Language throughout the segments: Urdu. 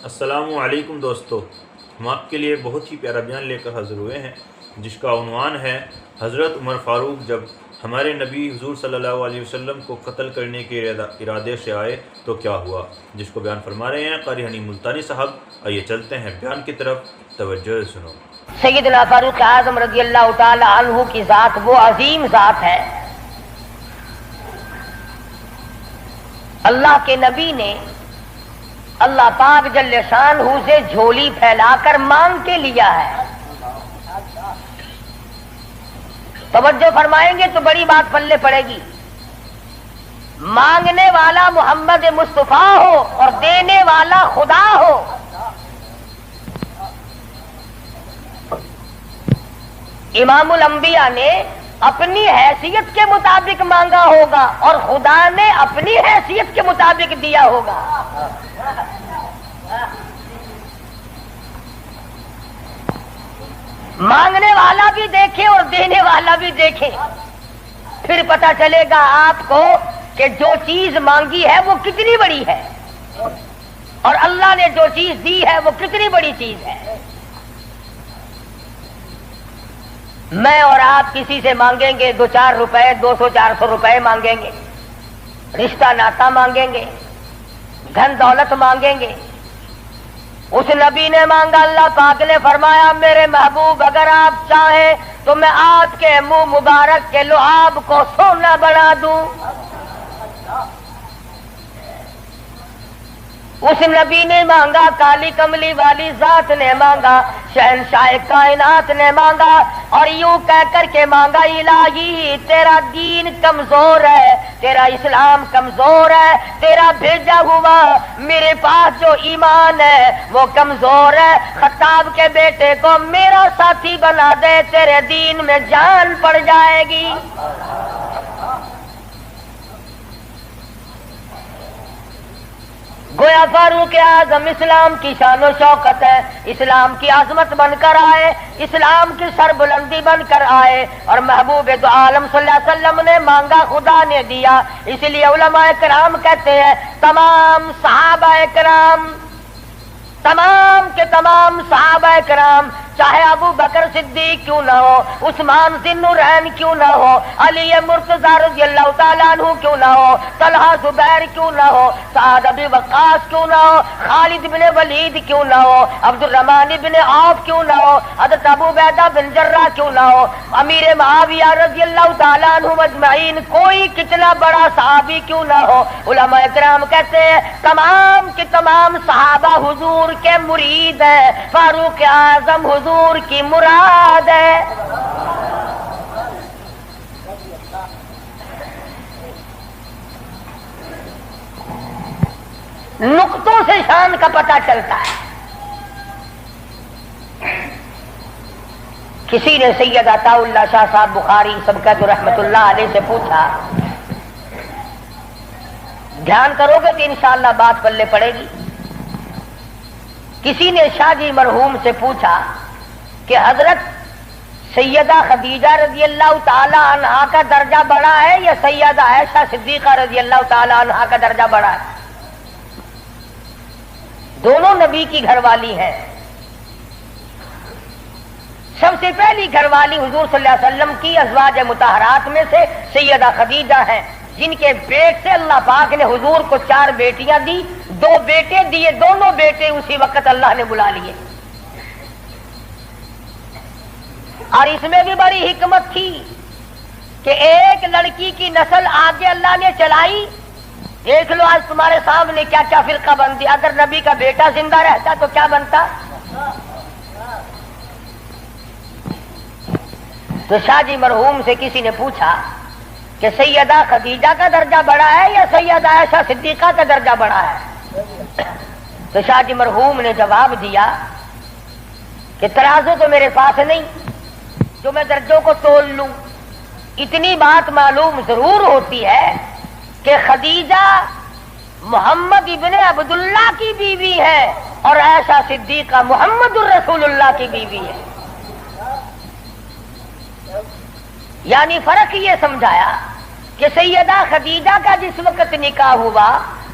السلام علیکم دوستو، ہم آپ کے لیے بہت ہی پیارا بیان لے کر حاضر ہوئے ہیں جس کا عنوان ہے حضرت عمر فاروق جب ہمارے نبی حضور صلی اللہ علیہ وسلم کو قتل کرنے کے ارادے سے آئے تو کیا ہوا، جس کو بیان فرما رہے ہیں قاری حنی ملتانی صاحب۔ آئیے چلتے ہیں بیان کی طرف، توجہ سنو۔ سیدنا فاروق اعظم رضی اللہ تعالی عنہ کی ذات وہ عظیم ذات ہے، اللہ کے نبی نے اللہ پاک جل شانہ سے جھولی پھیلا کر مانگ کے لیا ہے۔ توجہ فرمائیں گے تو بڑی بات پلے پڑے گی۔ مانگنے والا محمد مصطفیٰ ہو اور دینے والا خدا ہو، امام الانبیاء نے اپنی حیثیت کے مطابق مانگا ہوگا اور خدا نے اپنی حیثیت کے مطابق دیا ہوگا۔ مانگنے والا بھی دیکھے اور دینے والا بھی دیکھے، پھر پتہ چلے گا آپ کو کہ جو چیز مانگی ہے وہ کتنی بڑی ہے اور اللہ نے جو چیز دی ہے وہ کتنی بڑی چیز ہے۔ میں اور آپ کسی سے مانگیں گے 2-4 روپے، 200-400 روپے مانگیں گے، رشتہ ناتا مانگیں گے، دھن دولت مانگیں گے۔ اس نبی نے مانگا، اللہ پاک نے فرمایا میرے محبوب اگر آپ چاہیں تو میں آپ کے منہ مبارک کے لعاب کو سونا بنا دوں۔ اس نبی نے مانگا، کالی کملی والی ذات نے مانگا، شہنشاہ کائنات نے مانگا اور یوں کہہ کر کے مانگا، الہی تیرا دین کمزور ہے، تیرا اسلام کمزور ہے، تیرا بھیجا ہوا میرے پاس جو ایمان ہے وہ کمزور ہے، خطاب کے بیٹے کو میرا ساتھی بنا دے، تیرے دین میں جان پڑ جائے گی۔ گویا فاروق اعظم اسلام کی شان و شوکت ہے، اسلام کی عظمت بن کر آئے، اسلام کی سربلندی بن کر آئے، اور محبوب دو عالم صلی اللہ علیہ وسلم نے مانگا، خدا نے دیا۔ اس لیے علماء کرام کہتے ہیں تمام صحابہ کرام، تمام کے تمام صحابہ کرام، چاہے ابو بکر صدیق کیوں نہ ہو، عثمان ذی النورین کیوں نہ ہو، علی مرتضی رضی اللہ تعالیٰ عنہ کیوں نہ ہو، طلحہ زبیر کیوں نہ ہو، سعد ابی وقاص کیوں نہ ہو، خالد بن ولید کیوں نہ ہو، عبد الرحمن بن عوف کیوں نہ ہو، حضرت ابو عبیدہ بن جراح کیوں نہ ہو، امیر معاویہ رضی اللہ تعالیٰ عنہ اجمعین، کوئی کتنا بڑا صحابی کیوں نہ ہو، علماء کرام کہتے ہیں تمام کے تمام صحابہ حضور کے مرید ہیں، فاروق اعظم حضور کی مراد ہے۔ نقطوں سے شان کا پتہ چلتا ہے۔ کسی نے سید عطا اللہ شاہ صاحب بخاری سبقت رحمت اللہ علیہ سے پوچھا، دھیان کرو گے تو انشاءاللہ بات پلے پڑے گی۔ کسی نے شاہ جی مرحوم سے پوچھا کہ حضرت سیدہ خدیجہ رضی اللہ تعالی عنہا کا درجہ بڑا ہے یا سیدہ عائشہ صدیقہ رضی اللہ تعالی عنہا کا درجہ بڑا ہے؟ دونوں نبی کی گھر والی ہیں۔ سب سے پہلی گھر والی حضور صلی اللہ علیہ وسلم کی ازواج مطہرات میں سے سیدہ خدیجہ ہیں، جن کے پیٹ سے اللہ پاک نے حضور کو 4 بیٹیاں دی، 2 بیٹے دیے، دونوں بیٹے اسی وقت اللہ نے بلا لیے۔ اور اس میں بھی بڑی حکمت تھی کہ ایک لڑکی کی نسل آگے اللہ نے چلائی۔ دیکھ لو آج تمہارے سامنے کیا کیا فرقہ بندی، اگر نبی کا بیٹا زندہ رہتا تو کیا بنتا۔ تو شاہ جی مرحوم سے کسی نے پوچھا کہ سیدہ خدیجہ کا درجہ بڑا ہے یا سیدہ عائشہ صدیقہ کا درجہ بڑا ہے؟ تو شاہ جی مرحوم نے جواب دیا کہ ترازو تو میرے پاس نہیں جو میں درجوں کو تول لوں، اتنی بات معلوم ضرور ہوتی ہے کہ خدیجہ محمد ابن عبداللہ کی بیوی ہے اور عائشہ صدیقہ محمد الرسول اللہ کی بیوی ہے۔ یعنی فرق یہ سمجھایا کہ سیدہ خدیجہ کا جس وقت نکاح ہوا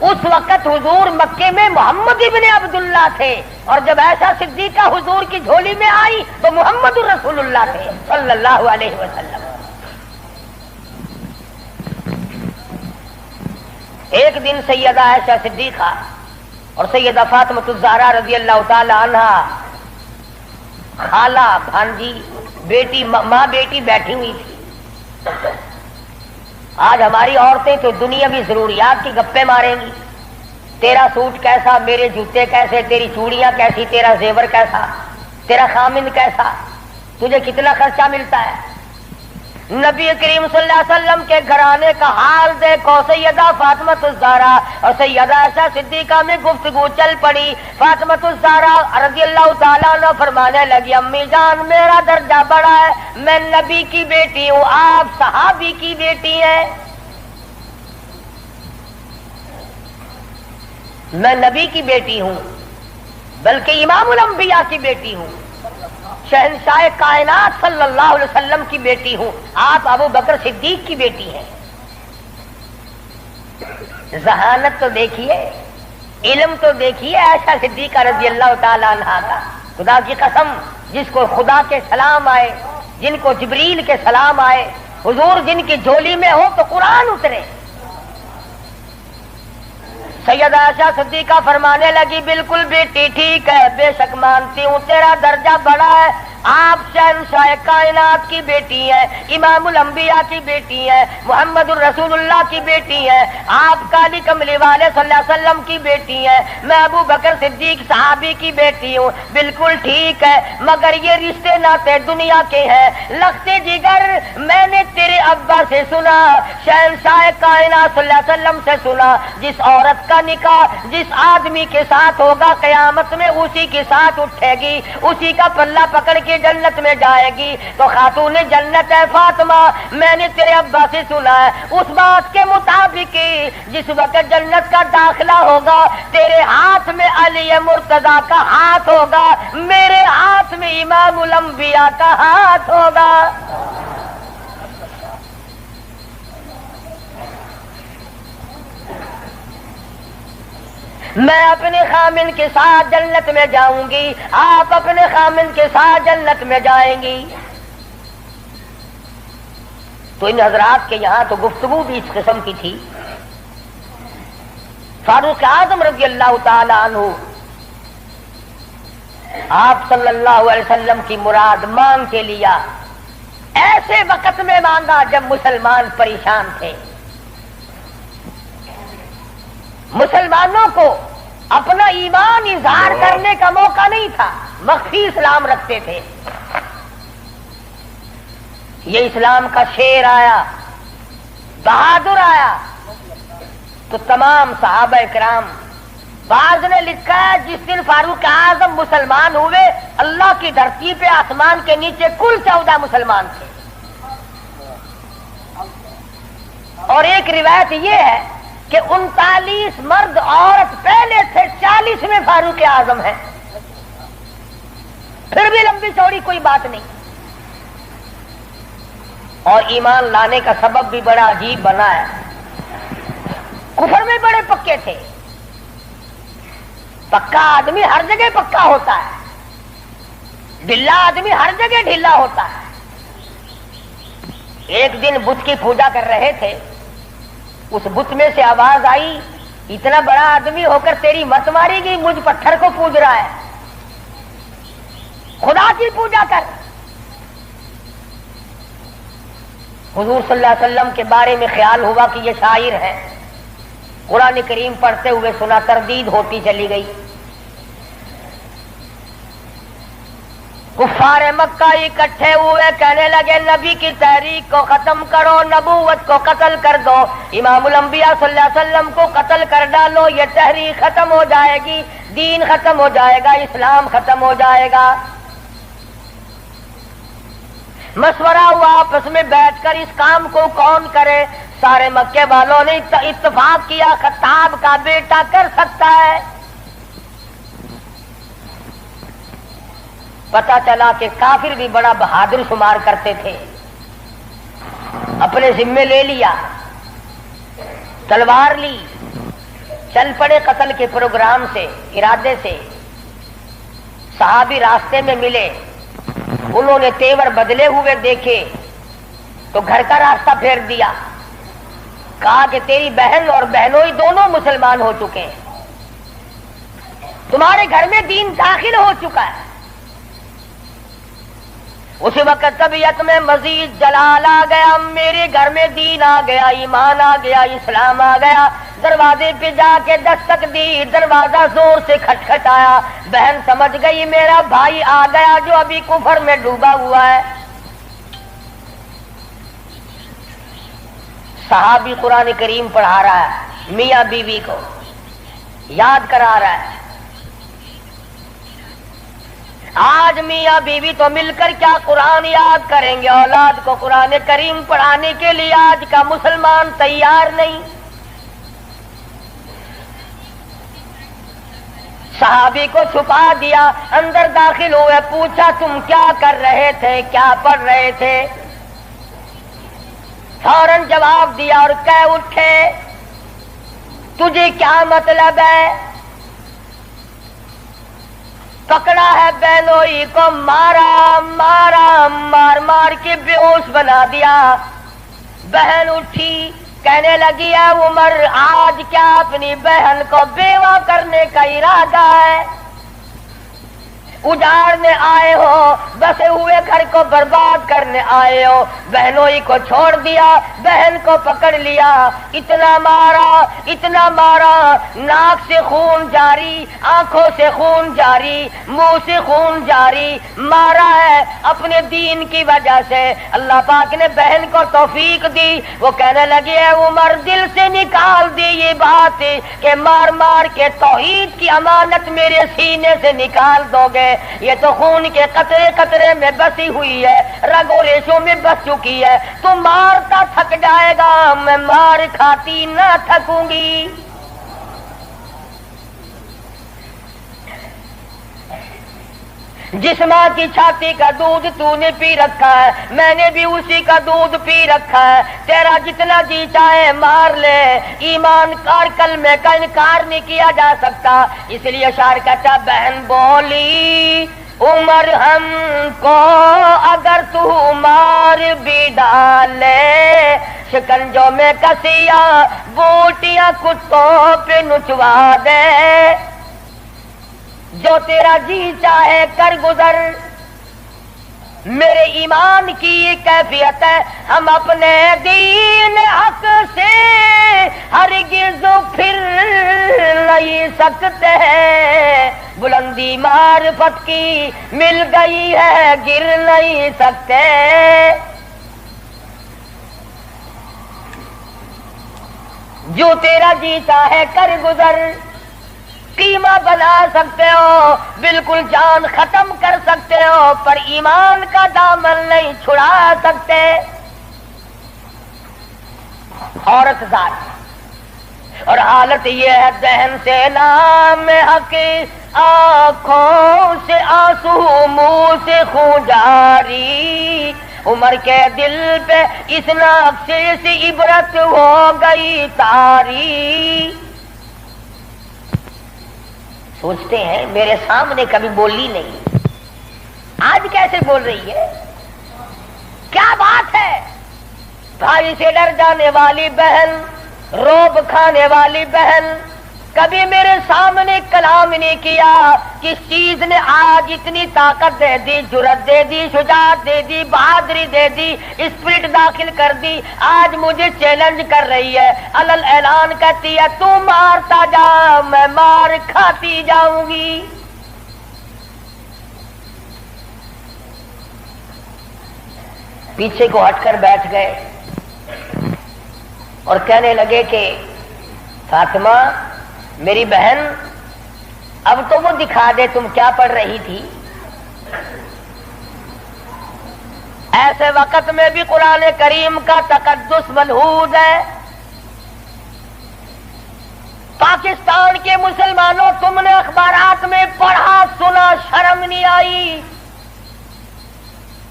اس وقت حضور مکے میں محمد ابن عبداللہ تھے، اور جب ایسا صدیقہ حضور کی جھولی میں آئی تو محمد رسول اللہ تھے صلی اللہ علیہ وسلم۔ ایک دن سیدہ عائشہ صدیقہ اور سیدہ فاطمہ الزہرا رضی اللہ تعالی عنہا، خالہ بھانجی بیٹی ماں بیٹی بیٹھی ہوئی تھی۔ آج ہماری عورتیں تو دنیاوی ضروریات کی گپیں ماریں گی، تیرا سوٹ کیسا، میرے جوتے کیسے، تیری چوڑیاں کیسی، تیرا زیور کیسا، تیرا خامند کیسا، تجھے کتنا خرچہ ملتا ہے۔ نبی کریم صلی اللہ علیہ وسلم کے گھرانے کا حال دیکھو۔ سیدہ فاطمہ الزہرا اور سیدہ عائشہ صدیقہ میں گفتگو چل پڑی۔ فاطمہ الزہرا رضی اللہ تعالیٰ عنہ فرمانے لگی، امی جان میرا درجہ بڑا ہے، میں نبی کی بیٹی ہوں، آپ صحابی کی بیٹی ہیں۔ میں نبی کی بیٹی ہوں بلکہ امام الانبیاء کی بیٹی ہوں، شہنشاہ کائنات صلی اللہ علیہ وسلم کی بیٹی ہوں، آپ ابو بکر صدیق کی بیٹی ہیں۔ ذہانت تو دیکھیے، علم تو دیکھیے عائشہ صدیقہ رضی اللہ تعالی عنہا کا۔ خدا کی قسم، جس کو خدا کے سلام آئے، جن کو جبریل کے سلام آئے، حضور جن کی جھولی میں ہو تو قرآن اترے۔ سیدہ عائشہ صدیقہ فرمانے لگی، بالکل بیٹی ٹھیک ہے، بے شک مانتی ہوں تیرا درجہ بڑا ہے، آپ شہنشاہ کائنات کی بیٹی ہیں، امام الانبیاء کی بیٹی ہیں، محمد الرسول اللہ کی بیٹی ہیں، آپ کالی کملی والے صلی اللہ علیہ وسلم کی بیٹی ہیں، میں ابو بکر صدیق صحابی کی بیٹی ہوں، بالکل ٹھیک ہے، مگر یہ رشتے ناتے دنیا کے ہیں، لختے جگر میں نے تیرے ابا سے سنا، شہنشاہ کائنات صلی اللہ علیہ وسلم سے سنا، جس عورت کا نکاح جس آدمی کے ساتھ ہوگا قیامت میں اسی کے ساتھ اٹھے گی، اسی کا پلہ پکڑ کے جنت میں جائے گی۔ تو خاتون جنت ہے فاطمہ، میں نے تیرے ابا سے سنا ہے اس بات کے مطابق جس وقت جنت کا داخلہ ہوگا تیرے ہاتھ میں علی مرتضیٰ کا ہاتھ ہوگا، میرے ہاتھ میں امام الانبیاء کا ہاتھ ہوگا۔ میں اپنے خامن کے ساتھ جنت میں جاؤں گی، آپ اپنے خامن کے ساتھ جنت میں جائیں گی۔ تو ان حضرات کے یہاں تو گفتگو بھی اس قسم کی تھی۔ فاروق اعظم رضی اللہ تعالی عنہ آپ صلی اللہ علیہ وسلم کی مراد مانگ کے لیا، ایسے وقت میں مانگا جب مسلمان پریشان تھے، مسلمانوں کو اپنا ایمان اظہار کرنے کا موقع نہیں تھا، مخفی اسلام رکھتے تھے۔ یہ اسلام کا شیر آیا، بہادر آیا تو تمام صحابہ کرام، بعض نے لکھا ہے جس دن فاروق اعظم مسلمان ہوئے اللہ کی دھرتی پہ آسمان کے نیچے کل 14 مسلمان تھے، اور ایک روایت یہ ہے کہ 39 مرد عورت پہلے تھے، 40 میں فاروق اعظم ہے، پھر بھی لمبی چوڑی کوئی بات نہیں۔ اور ایمان لانے کا سبب بھی بڑا عجیب بنا ہے، کفر میں بڑے پکے تھے۔ پکا آدمی ہر جگہ پکا ہوتا ہے، ڈھلا آدمی ہر جگہ ڈھلا ہوتا ہے۔ ایک دن بت کی پوجا کر رہے تھے، اس بت میں سے آواز آئی، اتنا بڑا آدمی ہو کر تیری مت ماری گئی، مجھ پتھر کو پوج رہا ہے، خدا کی پوجا کر۔ حضور صلی اللہ علیہ وسلم کے بارے میں خیال ہوا کہ یہ شاعر ہے، قرآن کریم پڑھتے ہوئے سنا، تردید ہوتی چلی گئی۔ کفار مکہ اکٹھے ہوئے، کہنے لگے نبی کی تحریک کو ختم کرو، نبوت کو قتل کر دو، امام الانبیاء صلی اللہ علیہ وسلم کو قتل کر ڈالو، یہ تحریک ختم ہو جائے گی، دین ختم ہو جائے گا، اسلام ختم ہو جائے گا۔ مشورہ ہوا آپس میں بیٹھ کر اس کام کو کون کرے۔ سارے مکے والوں نے اتفاق کیا خطاب کا بیٹا کر سکتا ہے۔ پتا چلا کہ کافر بھی بڑا بہادر شمار کرتے تھے، اپنے ذمے لے لیا تلوار لی، چل پڑے قتل کے پروگرام سے، ارادے سے۔ صحابی راستے میں ملے، انہوں نے تیور بدلے ہوئے دیکھے تو گھر کا راستہ پھیر دیا، کہا کہ تیری بہن اور بہنوئی دونوں مسلمان ہو چکے ہیں، تمہارے گھر میں دین داخل ہو چکا ہے۔ اس وقت طبیعت میں مزید جلال آ گیا، میرے گھر میں دین آ گیا، ایمان آ گیا، اسلام آ گیا۔ دروازے پہ جا کے دستک دی، دروازہ زور سے کھٹکھٹایا، بہن سمجھ گئی میرا بھائی آ گیا جو ابھی کفر میں ڈوبا ہوا ہے۔ صحابی قرآن کریم پڑھا رہا ہے، میاں بیوی کو یاد کرا رہا ہے۔ آج میاں بیوی تو مل کر کیا قرآن یاد کریں گے، اولاد کو قرآن کریم پڑھانے کے لیے آج کا مسلمان تیار نہیں۔ صحابی کو چھپا دیا، اندر داخل ہوئے، پوچھا تم کیا کر رہے تھے، کیا پڑھ رہے تھے؟ فوراً جواب دیا اور کہہ اٹھے تجھے کیا مطلب ہے؟ پکڑا ہے بہنوئی کو، مارا مارا، مار مار کے بے ہوش بنا دیا۔ بہن اٹھی، کہنے لگی ہے عمر آج کیا اپنی بہن کو بیوہ کرنے کا ارادہ ہے؟ اجاڑنے آئے ہو، بسے ہوئے گھر کو برباد کرنے آئے ہو۔ بہنوئی کو چھوڑ دیا، بہن کو پکڑ لیا، اتنا مارا اتنا مارا، ناک سے خون جاری، آنکھوں سے خون جاری، منہ سے خون جاری، مارا ہے اپنے دین کی وجہ سے۔ اللہ پاک نے بہن کو توفیق دی، وہ کہنے لگی ہے عمر دل سے نکال دی یہ بات کہ مار مار کے توحید کی امانت میرے سینے سے نکال دو گے، یہ تو خون کے قطرے قطرے میں بسی ہوئی ہے، رگ و ریشوں میں بس چکی ہے، تو مارتا تھک جائے گا، میں مار کھاتی نہ تھکوں گی۔ جس ماں کی چھاتی کا دودھ تو نے پی رکھا ہے، میں نے بھی اسی کا دودھ پی رکھا ہے، تیرا جتنا جی چاہے مار لے، ایمان کار کلمے کا انکار نہیں کیا جا سکتا۔ اس لیے شاعر کہتا بہن بولی عمر ہم کو اگر تو مار بھی ڈالے، شکنجوں میں کسیا بوٹیاں کتوں پہ نچوا دے، جو تیرا جی چاہے کر گزر۔ میرے ایمان کی یہ کیفیت ہے، ہم اپنے دین حق سے ہرگز پھر نہیں سکتے ہیں، بلندی معرفت کی مل گئی ہے گر نہیں سکتے۔ جو تیرا جی چاہے کر گزر، قیمہ بنا سکتے ہو، بالکل جان ختم کر سکتے ہو، پر ایمان کا دامن نہیں چھڑا سکتے۔ عورت ذات اور حالت یہ ہے دہن سے نام حق، آنکھوں سے آنسو منہ سے خون جاری، عمر کے دل پہ اس نقشے سے عبرت ہو گئی تاری۔ سوچتے ہیں میرے سامنے کبھی بولی نہیں، آج کیسے بول رہی ہے، کیا بات ہے؟ بھائی سے ڈر جانے والی بہن، روب کھانے والی بہن، کبھی میرے سامنے کلام نہیں کیا۔ کس چیز نے آج اتنی طاقت دے دی، جرأت دے دی، شجاعت دے دی، بہادری دے دی، اسپرٹ داخل کر دی، آج مجھے چیلنج کر رہی ہے، علل اعلان کہتی ہے تو مارتا جا میں مار کھاتی جاؤں گی۔ پیچھے کو ہٹ کر بیٹھ گئے اور کہنے لگے کہ فاطمہ میری بہن اب تو وہ دکھا دے تم کیا پڑھ رہی تھی۔ ایسے وقت میں بھی قرآن کریم کا تقدس ملحوظ ہے۔ پاکستان کے مسلمانوں تم نے اخبارات میں پڑھا سنا، شرم نہیں آئی؟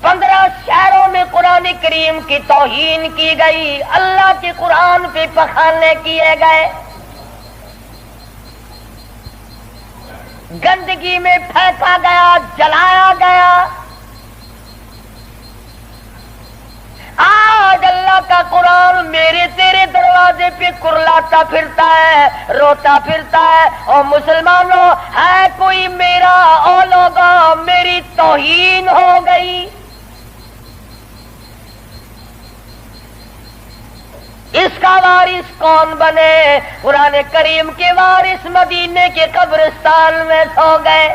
15 شہروں میں قرآن کریم کی توہین کی گئی، اللہ کے قرآن پہ پخانے کیے گئے، گندگی میں پھینکا گیا، جلایا گیا۔ آج اللہ کا قرآن میرے تیرے دروازے پہ کرلاتا پھرتا ہے، روتا پھرتا ہے، اور مسلمانوں ہے کوئی میرا، او لوگوں میری توہین ہو گئی۔ اس کا وارث کون بنے؟ قرآن کریم کے وارث مدینے کے قبرستان میں سو گئے۔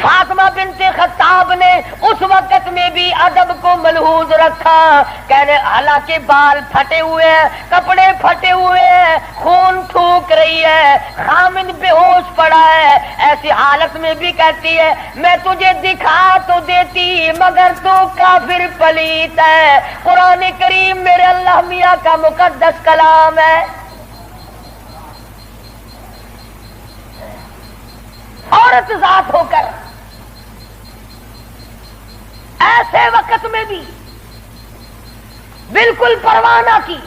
فاطمہ بنت خطاب نے اس وقت میں بھی ادب کو ملحوظ رکھا، کہنے حالانکہ بال پھٹے ہوئے ہیں، کپڑے پھٹے ہوئے ہیں، خون تھوک رہی ہے، خامد بے ہوش پڑا ہے، ایسی حالت میں بھی کہتی ہے میں تجھے دکھا تو دیتی مگر تو کافر پلیت ہے۔ قرآن کریم میرے اللہ میاں کا مقدس کلام ہے۔ عورت ذات ہو کر ایسے وقت میں بھی بالکل پرواہ نہ کی۔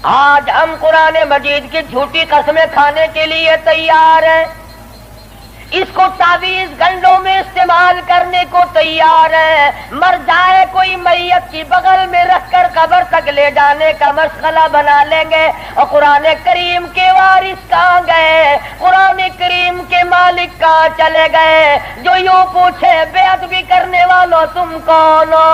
آج ہم قرآن مجید کی جھوٹی قسمیں کھانے کے لیے تیار ہیں، اس کو تعویذ گنڈوں میں استعمال کرنے کو تیار ہے، مر جائے کوئی میت کی بغل میں رکھ کر قبر تک لے جانے کا مشغلہ بنا لیں گے۔ اور قرآن کریم کے وارث کہاں گئے؟ قرآن کریم کے مالک کہاں چلے گئے؟ جو یوں پوچھے بے ادبی کرنے والوں تم کون ہو؟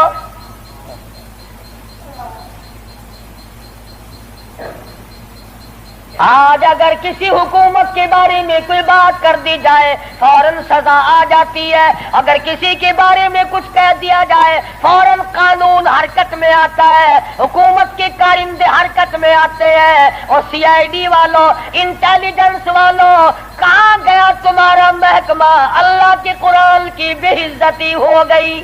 آج اگر کسی حکومت کے بارے میں کوئی بات کر دی جائے فوراً سزا آ جاتی ہے، اگر کسی کے بارے میں کچھ کہہ دیا جائے فوراً قانون حرکت میں آتا ہے، حکومت کے کارندے حرکت میں آتے ہیں۔ اور CID والوں، انٹیلیجنس والوں، کہاں گیا تمہارا محکمہ؟ اللہ کے قرآن کی بے عزتی ہو گئی۔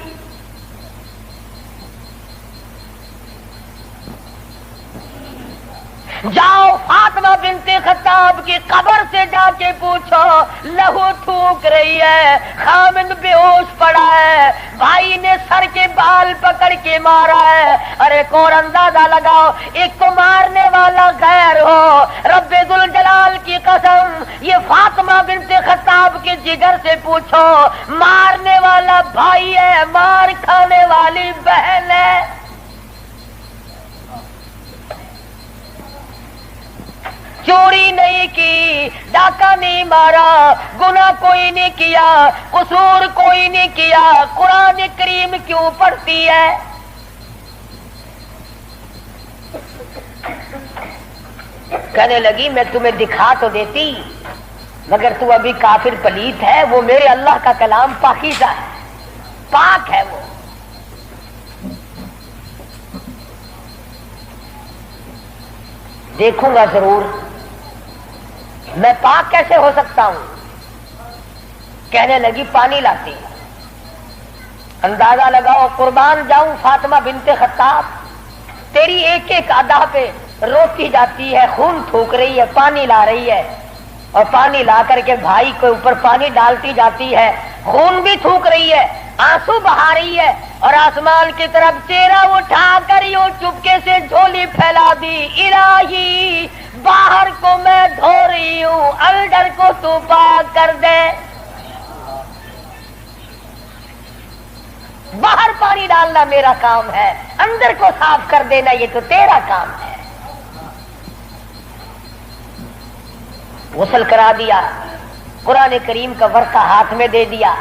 جاؤ فاطمہ بنت خطاب کی قبر سے جا کے پوچھو، لہو تھوک رہی ہے، خامد بے ہوش پڑا ہے، بھائی نے سر کے بال پکڑ کے مارا ہے۔ ارے اور اندازہ لگاؤ، ایک تو مارنے والا غیر ہو، رب ذوالجلال کی قسم یہ فاطمہ بنت خطاب کے جگر سے پوچھو، مارنے والا بھائی ہے، مار کھانے والی بہن ہے۔ چوری نہیں کی، ڈاکہ نہیں مارا، گناہ کوئی نہیں کیا، قصور کوئی نہیں کیا، قرآن کریم کیوں پڑھتی ہے؟ کہنے لگی میں تمہیں دکھا تو دیتی مگر تو ابھی کافر پلیت ہے، وہ میرے اللہ کا کلام پاکیزہ ہے، پاک ہے، وہ دیکھوں گا ضرور، میں پاک کیسے ہو سکتا ہوں؟ کہنے لگی پانی لاتی۔ اندازہ لگاؤ، قربان جاؤں فاطمہ بنت خطاب، تیری ایک ایک ادا پہ روتی جاتی ہے، خون تھوک رہی ہے، پانی لا رہی ہے، اور پانی لا کر کے بھائی کے اوپر پانی ڈالتی جاتی ہے، خون بھی تھوک رہی ہے، آنسو بہا رہی ہے، اور آسمان کی طرف چہرہ اٹھا کر یوں چپکے سے جھولی پھیلا دی، الہی باہر کو میں دھو رہی ہوں، اندر کو تو پاک کر دے۔ باہر پانی ڈالنا میرا کام ہے، اندر کو صاف کر دینا یہ تو تیرا کام ہے۔ غسل کرا دیا، قرآن کریم کا ورقہ ہاتھ میں دے دیا،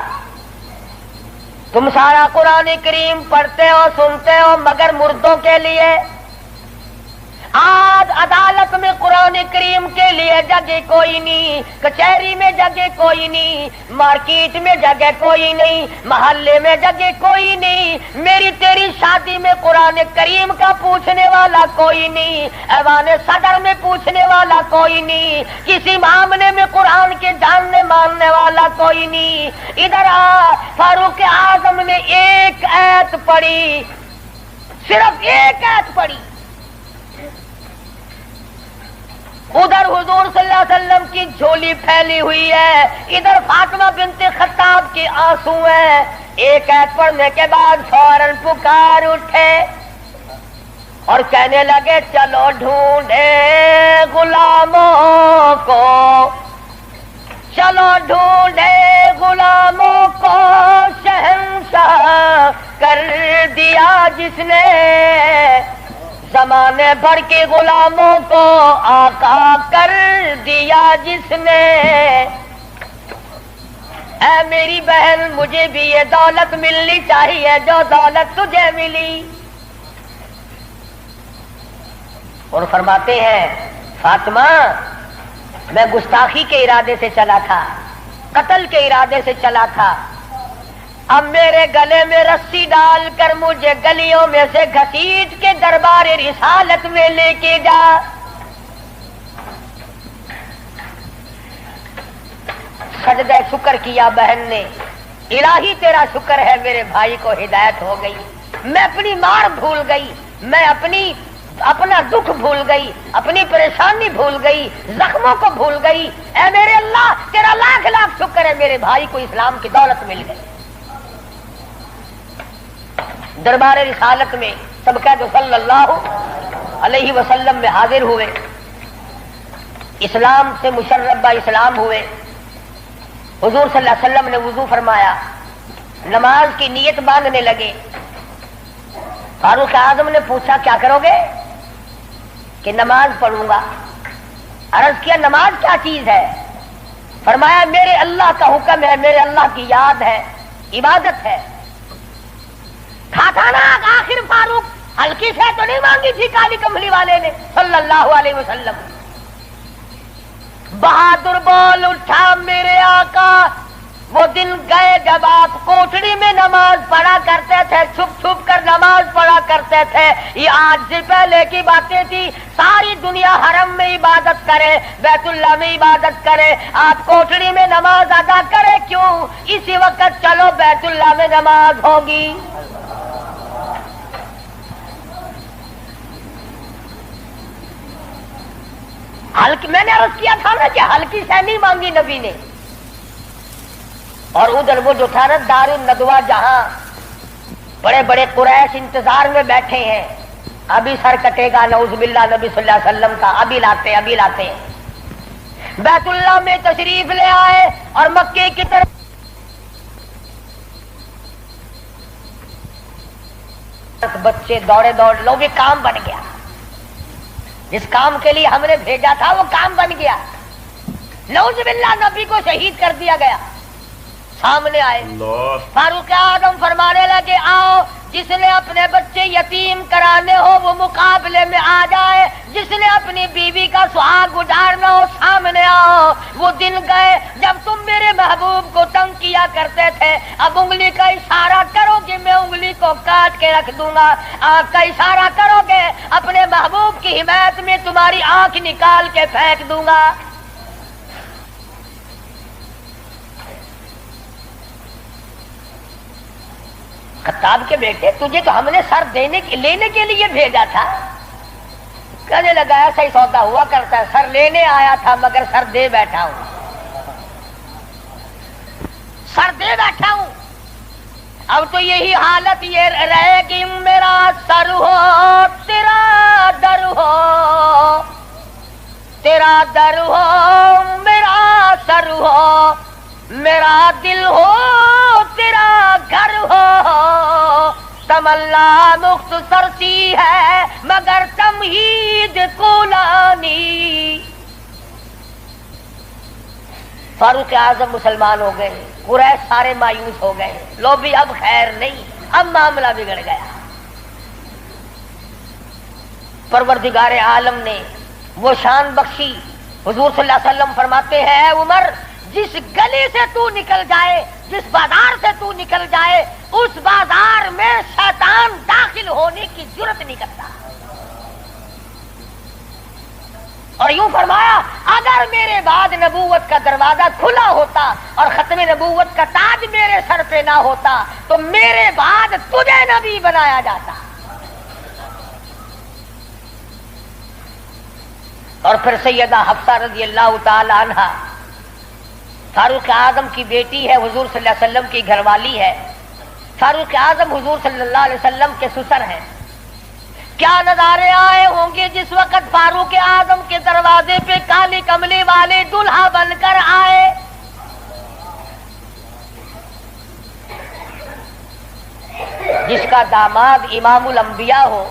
تم سارا قرآن کریم پڑھتے ہو سنتے ہو مگر مردوں کے لیے۔ آج عدالت میں قرآن کریم کے لیے جگہ کوئی نہیں، کچہری میں جگہ کوئی نہیں، مارکیٹ میں جگہ کوئی نہیں، محلے میں جگہ کوئی نہیں، میری تیری شادی میں قرآن کریم کا پوچھنے والا کوئی نہیں، ایوان صدر میں پوچھنے والا کوئی نہیں، کسی معاملے میں قرآن کے جاننے ماننے والا کوئی نہیں۔ ادھر آ، فاروق اعظم نے ایک آیت پڑھی، صرف ایک آیت پڑھی، ادھر حضور صلی اللہ علیہ وسلم کی جھولی پھیلی ہوئی ہے، ادھر فاطمہ بنت خطاب کے آنسو ہیں. ایک ایت پڑھنے کے بعد فوراً پکار اٹھے اور کہنے لگے چلو ڈھونڈے غلاموں کو، چلو ڈھونڈے غلاموں کو، شہنشاہ کر دیا جس نے، زمانے بھر کے غلاموں کو آقا کر دیا جس نے. اے میری بہن مجھے بھی یہ دولت ملنی چاہیے جو دولت تجھے ملی. اور فرماتے ہیں فاطمہ میں گستاخی کے ارادے سے چلا تھا، قتل کے ارادے سے چلا تھا، اب میرے گلے میں رسی ڈال کر مجھے گلیوں میں سے گھسیٹ کے دربار رسالت میں لے کے جا. سجدہ شکر کیا بہن نے، الہی تیرا شکر ہے میرے بھائی کو ہدایت ہو گئی، میں اپنی مار بھول گئی، میں اپنا دکھ بھول گئی، اپنی پریشانی بھول گئی، زخموں کو بھول گئی. اے میرے اللہ تیرا لاکھ لاکھ شکر ہے میرے بھائی کو اسلام کی دولت مل گئی. دربار رسالت میں سب قید صلی اللہ علیہ وسلم میں حاضر ہوئے، اسلام سے مشرف با اسلام ہوئے. حضور صلی اللہ علیہ وسلم نے وضو فرمایا، نماز کی نیت باندھنے لگے. فاروق اعظم نے پوچھا کیا کرو گے؟ کہ نماز پڑھوں گا. عرض کیا نماز کیا چیز ہے؟ فرمایا میرے اللہ کا حکم ہے، میرے اللہ کی یاد ہے، عبادت ہے. کھاتا نا آخر فاروق ہلکی سے تو نہیں مانگی تھی کالی کملی والے نے صلی اللہ علیہ وسلم. بہادر بول اٹھا میرے آقا، وہ دن گئے جب آپ کوٹڑی میں نماز پڑھا کرتے تھے، چھپ چھپ کر نماز پڑھا کرتے تھے. یہ آج سے پہلے کی باتیں تھی. ساری دنیا حرم میں عبادت کرے، بیت اللہ میں عبادت کرے، آپ کوٹڑی میں نماز ادا کرے کیوں؟ اسی وقت چلو بیت اللہ میں نماز ہوگی. میں نے عرض کیا تھا نا کہ ہلکی سے نہیں مانگی نبی نے. اور ادھر وہ جو تھا نا دار الندوہ، جہاں بڑے بڑے قریش انتظار میں بیٹھے ہیں، ابھی سر کٹے گا نعوذ باللہ نبی صلی اللہ علیہ وسلم کا، ابھی لاتے. بیت اللہ میں تشریف لے آئے اور مکے کی طرف بچے دوڑے لو بھی کام بن گیا. جس کام کے لیے ہم نے بھیجا تھا وہ کام بن گیا. نعوذ باللہ نبی کو شہید کر دیا گیا. سامنے آئے فاروق اعظم فرمانے لگے آؤ، جس نے اپنے بچے یتیم کرانے ہو وہ مقابلے میں آ جائے، جس نے اپنی بیوی کا سہاگ گزارنا ہو سامنے آؤ. وہ دن گئے جب تم میرے محبوب کو تنگ کیا کرتے تھے. اب انگلی کا اشارہ کرو گے میں انگلی کو کاٹ کے رکھ دوں گا، آنکھ کا اشارہ کرو گے اپنے محبوب کی حمایت میں تمہاری آنکھ نکال کے پھینک دوں گا. خطاب کے بیٹے تجھے تو ہم نے سر لینے کے لیے بھیجا تھا. کہنے لگا ایسا ہی سودا ہوا کرتا ہے، سر لینے آیا تھا مگر سر دے بیٹھا ہوں. اب تو یہی حالت یہ رہے گی، میرا سر ہو تیرا در ہو، تیرا در ہو میرا سر ہو، میرا دل ہو تیرا گھر ہو. تمنا مختصر سی ہے مگر تمہید کولانی. فاروق اعظم مسلمان ہو گئے، قریش سارے مایوس ہو گئے. لو بھی اب خیر نہیں، اب معاملہ بگڑ گیا. پروردگار عالم نے وہ شان بخشی. حضور صلی اللہ علیہ وسلم فرماتے ہیں اے عمر، جس گلی سے تو نکل جائے، جس بازار سے تو نکل جائے، اس بازار میں شیطان داخل ہونے کی جرت نہیں کرتا. اور یوں فرمایا اگر میرے بعد نبوت کا دروازہ کھلا ہوتا اور ختم نبوت کا تاج میرے سر پہ نہ ہوتا تو میرے بعد تجھے نبی بنایا جاتا. اور پھر سیدہ حفصہ رضی اللہ تعالی عنہ فاروق اعظم کی بیٹی ہے، حضور صلی اللہ علیہ وسلم کی گھر والی ہے، فاروق اعظم حضور صلی اللہ علیہ وسلم کے سسر ہیں۔ کیا نظارے آئے ہوں گے جس وقت فاروق اعظم کے دروازے پہ کالی کملی والے دلہا بن کر آئے۔ جس کا داماد امام الانبیاء ہو،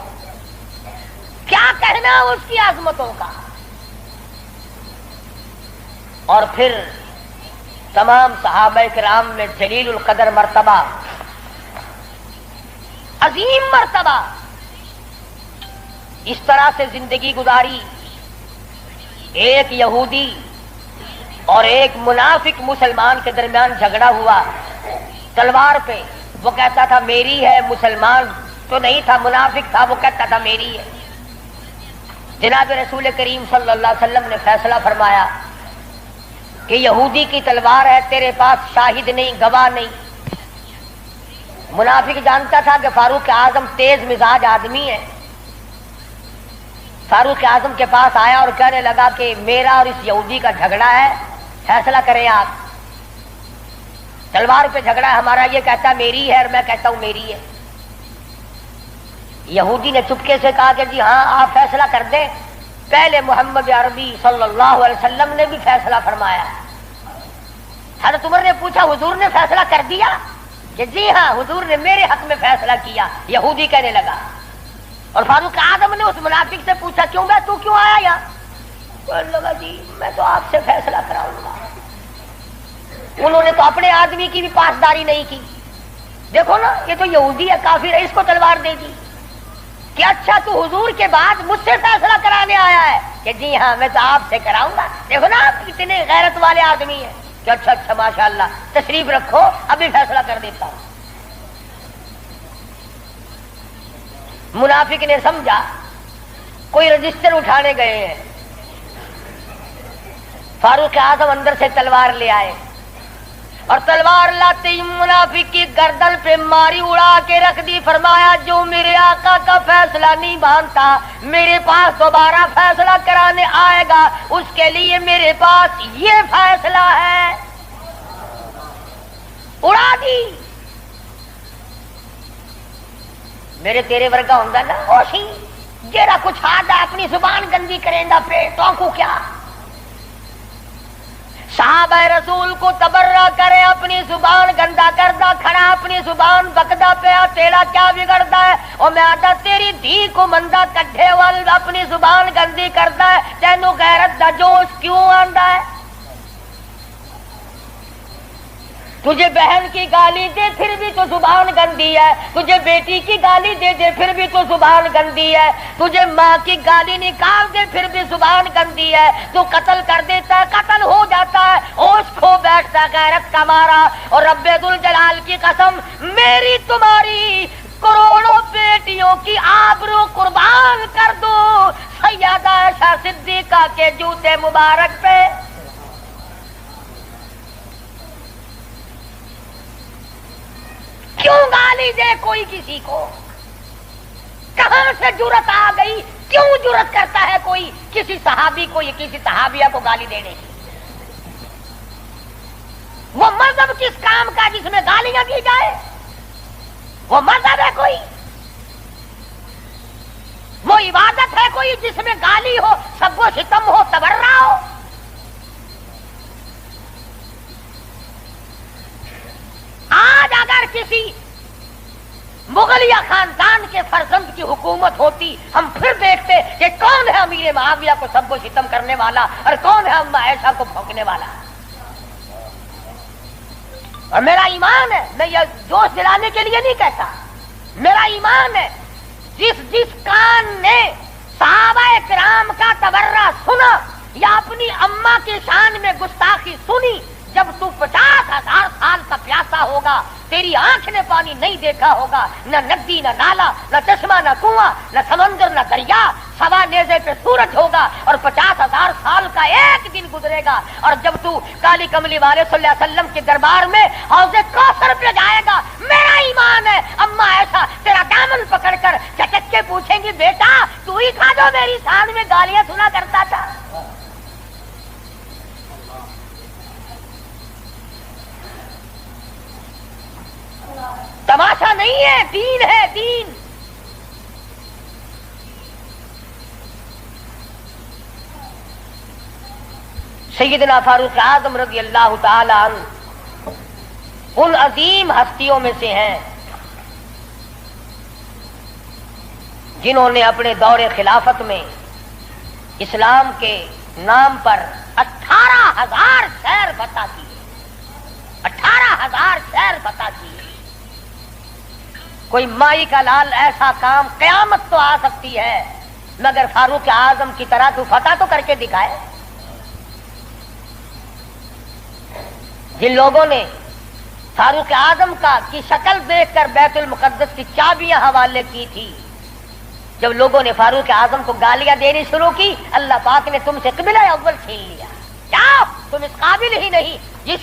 کیا کہنا اس کی عظمتوں کا۔ اور پھر تمام صحابہ کرام میں جلیل القدر مرتبہ، عظیم مرتبہ، اس طرح سے زندگی گزاری۔ ایک یہودی اور ایک منافق مسلمان کے درمیان جھگڑا ہوا تلوار پہ، وہ کہتا تھا میری ہے، مسلمان تو نہیں تھا، منافق تھا، وہ کہتا تھا میری ہے۔ جناب رسول کریم صلی اللہ علیہ وسلم نے فیصلہ فرمایا کہ یہودی کی تلوار ہے، تیرے پاس شاہد نہیں، گواہ نہیں۔ منافق جانتا تھا کہ فاروق اعظم تیز مزاج آدمی ہے، فاروق اعظم کے پاس آیا اور کہنے لگا کہ میرا اور اس یہودی کا جھگڑا ہے، فیصلہ کریں آپ۔ تلوار پہ جھگڑا ہے ہمارا، یہ کہتا میری ہے اور میں کہتا ہوں میری ہے۔ یہودی نے چپکے سے کہا کہ جی ہاں آپ فیصلہ کر دیں۔ پہلے محمد عربی صلی اللہ علیہ وسلم نے بھی فیصلہ فرمایا۔ حضرت عمر نے پوچھا حضور نے فیصلہ کر دیا؟ کہ جی ہاں حضور نے میرے حق میں فیصلہ کیا۔ یہودی کہنے لگا، اور فاروق اعظم نے اس منافق سے پوچھا کیوں بھائی تو کیوں آیا یہاں؟ کہنے لگا جی میں تو آپ سے فیصلہ کراؤں گا۔ انہوں نے تو اپنے آدمی کی بھی پاسداری نہیں کی۔ دیکھو نا یہ تو یہودی ہے، کافر ہے، اس کو تلوار دے دی کہ اچھا تو حضور کے بعد مجھ سے فیصلہ کرانے آیا ہے؟ کہ جی ہاں میں تو آپ سے کراؤں گا۔ دیکھو نا آپ کتنے غیرت والے آدمی ہیں کہ اچھا اچھا ماشاءاللہ تشریف رکھو ابھی فیصلہ کر دیتا ہوں۔ منافق نے سمجھا کوئی رجسٹر اٹھانے گئے ہیں، فاروق اعظم اندر سے تلوار لے آئے اور تلوار لاتے ہی منافق کی گردن پہ ماری، اڑا کے رکھ دی۔ فرمایا جو میرے آقا کا فیصلہ نہیں مانتا، میرے پاس دوبارہ فیصلہ کرانے آئے گا، اس کے لیے میرے پاس یہ فیصلہ ہے۔ اڑا دی۔ میرے تیرے ورگا ہوندا نا اوشی جیڑا کچھ آدھا اپنی زبان گندی کریندا پہ تو کو کیا؟ صحابہ رسول کو تبرہ کرے، اپنی زبان گندا کردا کھڑا، اپنی زبان بکدا پیا، تیرا کیا بگڑتا ہے؟ اور میں آدھا تیری دھی کو مندہ کڈھے وال اپنی زبان گندی کردا ہے، تینوں غیرت دا جوش کیوں آندا ہے؟ تجھے بہن کی گالی دے پھر بھی تو زبان گندی ہے، تجھے بیٹی کی گالی دے دے پھر بھی تو زبان گندی ہے، تجھے ماں کی گالی نکال دے پھر بھی زبان گندی ہے، تو قتل کر دیتا ہے، قتل ہو جاتا ہے، ہوش کھو بیٹھتا ہے غیرت کا مارا۔ اور رب ذوالجلال کی قسم میری تمہاری کروڑوں بیٹیوں کی آبرو قربان کر دو سیدہ عائشہ صدیقہ کے جوتے مبارک پہ۔ کیوں گالی دے کوئی کسی کو؟ کہاں سے جرت آ گئی؟ کیوں جرت کرتا ہے کوئی کسی صحابی کو یا کسی صحابیہ کو گالی دینے کی؟ وہ مذہب کس کام کا جس میں گالیاں دی جائے؟ وہ مذہب ہے کوئی؟ وہ عبادت ہے کوئی جس میں گالی ہو، سب و ستم ہو، تبرہ ہو؟ آج اگر کسی مغلیہ خاندان کے فرزند کی حکومت ہوتی، ہم پھر دیکھتے کہ کون ہے امیر معاویہ کو سب و ستم کرنے والا اور کون ہے اما عائشہ کو پھونکنے والا۔ اور میرا ایمان ہے، میں یہ جوش دلانے کے لیے نہیں کہتا، میرا ایمان ہے جس کان نے صحابہ کرام کا تبرہ سنا یا اپنی اماں کی شان میں گستاخی سنی، جب تو 50,000 سال کا پیاسا ہوگا، تیری آنکھ نے پانی نہیں دیکھا ہوگا، نہ ندی نہ نالا نہ چشمہ نہ کنواں نہ سمندر نہ دریا، سوا نیزے پہ سورج ہوگا اور 50,000 سال کا ایک دن گزرے گا، اور جب تو کالی کملی والے صلی اللہ علیہ وسلم کے دربار میں حوض کوثر پہ جائے گا، میرا ایمان ہے اما عائشہ تیرا دامن پکڑ کر چٹک کے پوچھیں گی بیٹا تو ہی تھا جو میری سان میں گالیاں سنا کرتا تھا. تماشا نہیں ہے، دین ہے، دین. سیدنا فاروق اعظم رضی اللہ تعالی عنہ ان عظیم ہستیوں میں سے ہیں جنہوں نے اپنے دور خلافت میں اسلام کے نام پر 18,000 شہر فتح کیے. 18,000 شہر فتح کیے. کوئی مائی کا لال ایسا کام قیامت تو آ سکتی ہے مگر فاروق اعظم کی طرح تو فتح تو کر کے دکھائے. جن لوگوں نے فاروق اعظم کی شکل دیکھ کر بیت المقدس کی چابیاں حوالے کی تھی، جب لوگوں نے فاروق اعظم کو گالیاں دینی شروع کی اللہ پاک نے تم سے قبلہ اول چھین لیا. کیا تم اس قابل ہی نہیں جس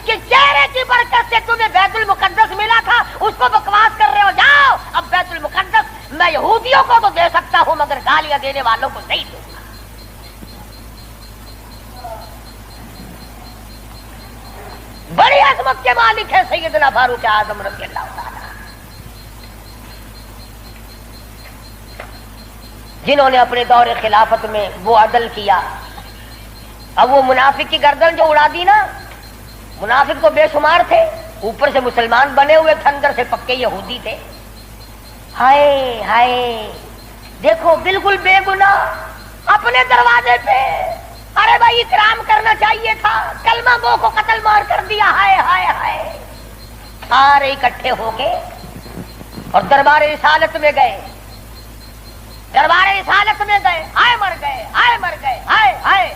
کے چہرے کی برکت سے تمہیں بیت المقدس ملا تھا اس کو بکواس کر رہے ہو. جاؤ اب بیت المقدس میں یہودیوں کو تو دے سکتا ہوں مگر گالیاں دینے والوں کو نہیں دوں گا. بڑی عظمت کے مالک ہے سیدنا فاروق اعظم رضی اللہ تعالی جنہوں نے اپنے دور خلافت میں وہ عدل کیا. اب وہ منافق کی گردن جو اڑا دی نا، منافق تو بے شمار تھے، اوپر سے مسلمان بنے ہوئے تھے، اندر سے پکے یہودی تھے. ہائے ہائے دیکھو بالکل بے گناہ اپنے دروازے پہ. ارے بھائی اکرام کرنا چاہیے تھا، کلمہ گو کو قتل مار کر دیا. ہائے ہائے ہائے. سارے اکٹھے ہو گئے اور دربار رسالت میں گئے. دربار رسالت میں گئے. ہائے مر گئے، ہائے مر گئے، ہائے ہائے.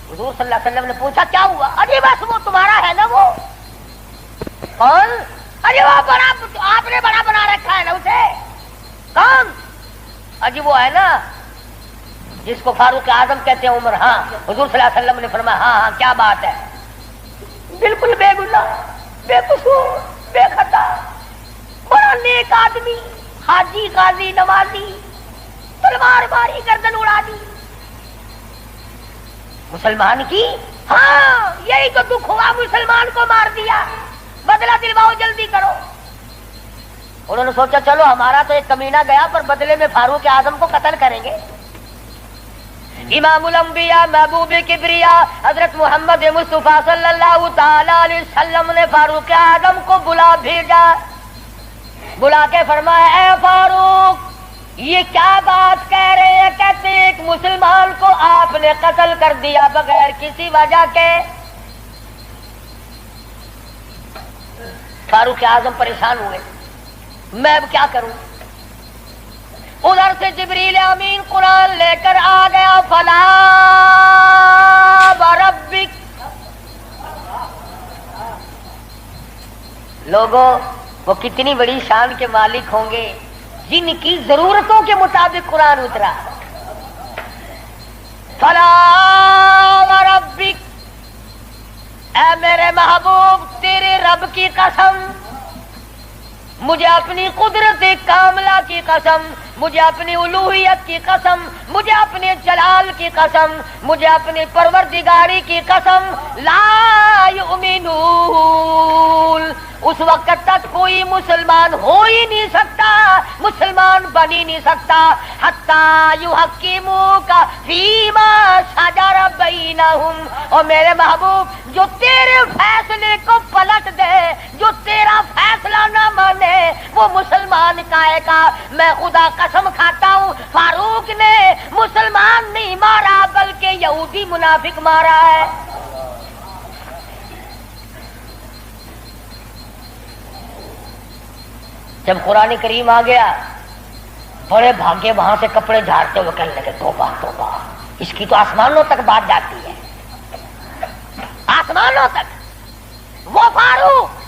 حضور صلی اللہ علیہ وسلم نے پوچھا کیا ہوا؟ ارے بس وہ تمہارا ہے نا. وہ کون؟ ارے وہ بڑا آپ نے بڑا بنا رکھا ہے نا اسے. کون؟ اجی وہ ہے نا جس کو فاروق اعظم کہتے ہیں عمر. ہاں. حضور صلی اللہ علیہ وسلم نے فرمایا ہاں ہاں کیا بات ہے، بالکل بے گناہ، بے قصور، بے خطا، بڑا نیک آدمی، حاجی غازی نمازی، تلوار ماری گردن اڑا دی مسلمان کی. ہاں یہی تو دکھ ہوا، مسلمان کو مار دیا، بدلہ دلواؤ جلدی کرو. انہوں نے سوچا چلو ہمارا تو ایک کمینہ گیا پر بدلے میں فاروق اعظم کو قتل کریں گے. امام الانبیاء محبوب کبریا حضرت محمد مصطفیٰ صلی اللہ تعالی علیہ وسلم نے فاروق اعظم کو بلا بھیجا. بلا کے فرمایا اے فاروق یہ کیا بات کہہ رہے ہیں؟ کہتے ہیں ایک مسلمان کو آپ نے قتل کر دیا بغیر کسی وجہ کے. فاروق اعظم پریشان ہوئے، میں اب کیا کروں؟ ادھر سے جبریل امین قرآن لے کر آ گیا. فلا وربک. لوگوں وہ کتنی بڑی شان کے مالک ہوں گے جن کی ضرورتوں کے مطابق قرآن اترا. فلا وربک، اے میرے محبوب تیرے رب کی قسم، مجھے اپنی قدرت کاملہ کی قسم، مجھے اپنی الوہیت کی قسم، مجھے اپنے جلال کی قسم، مجھے اپنی پروردگاری کی قسم، لا یؤمنون. اس وقت تک کوئی مسلمان ہو ہی نہیں سکتا، مسلمان بن ہی نہیں سکتا حتی یحکموک فیما شجر بینہم. اور میرے محبوب جو تیرے فیصلے کو پلٹ دے، جو تیرا فیصلہ نہ مانے وہ مسلمان کائے گا. میں خدا قسم کھاتا ہوں فاروق نے مسلمان نہیں مارا بلکہ یہودی منافق مارا ہے. جب قرآن کریم آ گیا بڑے بھاگے وہاں سے کپڑے جھاڑتے ہوئے کہنے لگے توبہ توبہ، اس کی تو آسمانوں تک بات جاتی ہے، آسمانوں تک. وہ فاروق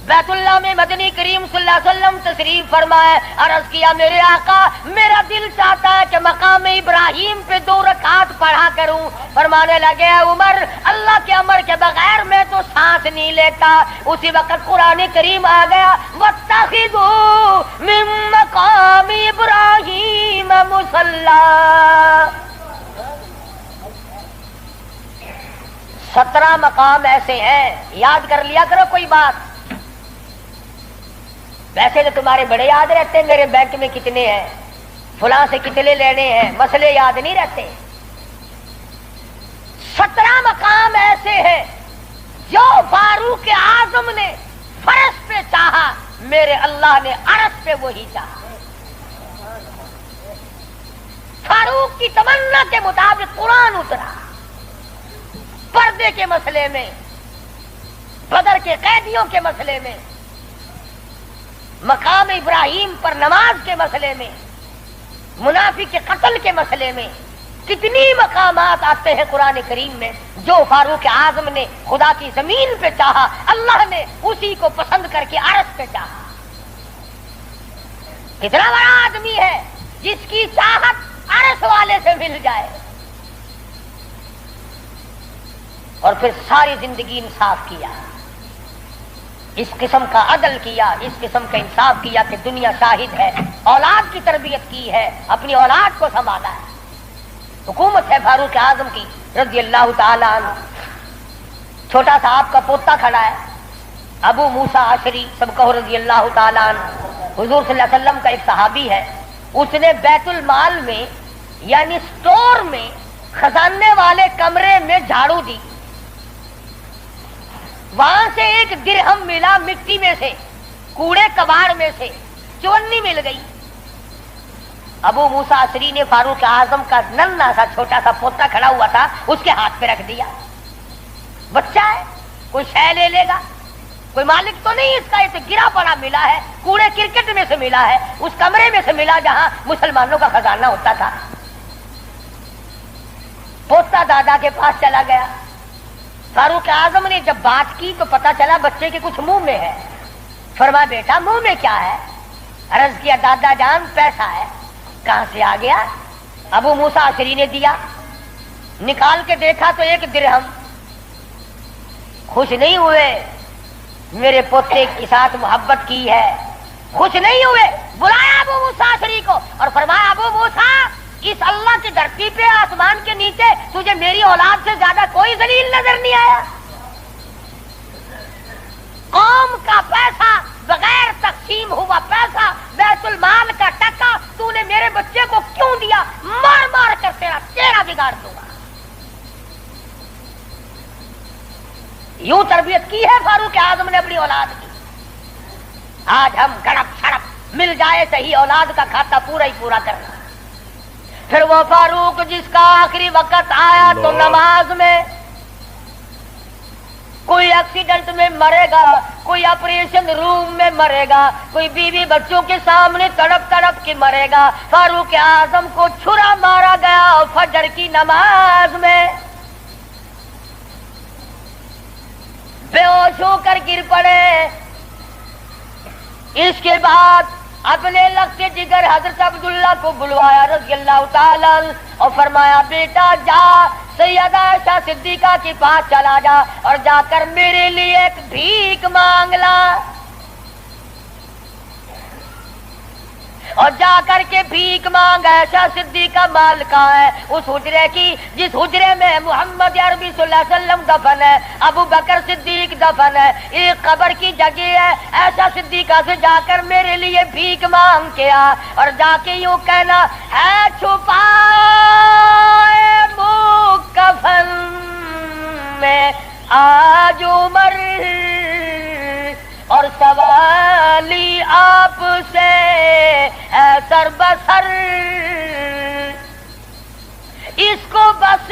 بیت اللہ میں مدنی کریم صلی اللہ علیہ وسلم تشریف فرمائے. عرض کیا میرے آقا میرا دل چاہتا ہے کہ مقام ابراہیم پہ 2 رکعت پڑھا کروں. فرمانے لگے عمر اللہ کے امر کے بغیر میں تو سانس نہیں لیتا. اسی وقت قرآن کریم آ گیا واتخذوا من مقام ابراہیم مصلی. 17 مقام ایسے ہیں، یاد کر لیا کرو کوئی بات. ویسے تو تمہارے بڑے یاد رہتے ہیں میرے بینک میں کتنے ہیں، فلاں سے کتنے لینے ہیں، مسئلے یاد نہیں رہتے. 17 مقام ایسے ہیں جو فاروق اعظم نے فرش پہ چاہا، میرے اللہ نے عرش پہ وہی چاہا. فاروق کی تمنا کے مطابق قرآن اترا. پردے کے مسئلے میں، بدر کے قیدیوں کے مسئلے میں، مقام ابراہیم پر نماز کے مسئلے میں، منافق کے قتل کے مسئلے میں، کتنی مقامات آتے ہیں قرآن کریم میں جو فاروق اعظم نے خدا کی زمین پہ چاہا، اللہ نے اسی کو پسند کر کے عرش پہ چاہا. کتنا بڑا آدمی ہے جس کی چاہت عرش والے سے مل جائے. اور پھر ساری زندگی انصاف کیا، اس قسم کا عدل کیا، اس قسم کا انصاف کیا کہ دنیا شاہد ہے. اولاد کی تربیت کی ہے، اپنی اولاد کو سنبھالا ہے. حکومت ہے فاروق اعظم کی رضی اللہ تعالی عنہ. چھوٹا سا آپ کا پوتا کھڑا ہے ابو موسیٰ عشری سب کہو رضی اللہ تعالی عنہ. حضور صلی اللہ علیہ وسلم کا ایک صحابی ہے، اس نے بیت المال میں یعنی سٹور میں خزانے والے کمرے میں جھاڑو دی. وہاں سے ایک درہم ملا مٹی میں سے، کوڑے کباڑ میں سے چونی مل گئی. ابو موسیٰ عشری نے فاروق اعظم کا ننھا سا چھوٹا سا پوتا کھڑا ہوا تھا اس کے ہاتھ پہ رکھ دیا. بچہ ہے، کوئی شے لے لے گا، کوئی مالک تو نہیں اس کا، یہ تو گرا پڑا ملا ہے، کوڑے کرکٹ میں سے ملا ہے، اس کمرے میں سے ملا جہاں مسلمانوں کا خزانہ ہوتا تھا. پوتا دادا کے پاس چلا گیا. فاروق اعظم نے جب بات کی تو پتا چلا بچے کے کچھ منہ میں ہے. فرمایا بیٹا منہ میں کیا ہے؟ عرض کیا دادا جان پیسہ ہے. کہاں سے آ گیا؟ ابو موسیٰ عشری نے دیا. نکال کے دیکھا تو 1 درہم. خوش نہیں ہوئے، میرے پوتے کے ساتھ محبت کی ہے، خوش نہیں ہوئے. بلایا ابو موسیٰ عشری کو اور فرمایا ابو موسیٰ اس اللہ کی دھرتی پہ آسمان کے نیچے تجھے میری اولاد سے زیادہ کوئی ذلیل نظر نہیں آیا؟ قوم کا پیسہ، بغیر تقسیم ہوا پیسہ، بیت المال کا ٹکا تو نے میرے بچے کو کیوں دیا؟ مار مار کر تیرا چہرہ بگاڑ دوں گا. یوں تربیت کی ہے فاروق اعظم نے اپنی اولاد کی. آج ہم گڑپ چھڑپ مل جائے صحیح اولاد کا کھاتا پورا ہی پورا کرنا. پھر وہ فاروق جس کا آخری وقت آیا تو نماز میں کوئی ایکسیڈنٹ میں مرے گا، کوئی آپریشن روم میں مرے گا، کوئی بیوی بچوں کے سامنے تڑپ تڑپ کے مرے گا. فاروق اعظم کو چھرا مارا گیا فجر کی نماز میں، بے ہوش ہو کر گر پڑے. اس کے بعد اپنے لخت جگر حضرت عبداللہ کو بلوایا رضی اللہ تعالیٰ اور فرمایا بیٹا جا سیدہ عائشہ صدیقہ کے پاس چلا جا اور جا کر میرے لیے ایک بھیک مانگ لا. اور جا کر کے بھیک مانگ. عائشہ صدیقہ مالکہ ہے اس حجرے کی جس حجرے میں محمد عربی صلی اللہ علیہ وسلم دفن ہے، ابو بکر صدیق دفن ہے، ایک قبر کی جگہ ہے. عائشہ صدیقہ سے جا کر میرے لیے بھیک مانگ کے آ اور جا کے یوں کہنا ہے چھپائے کفن میں آج عمر اور سوالی آپ سے ہے سر بسر. اس کو بس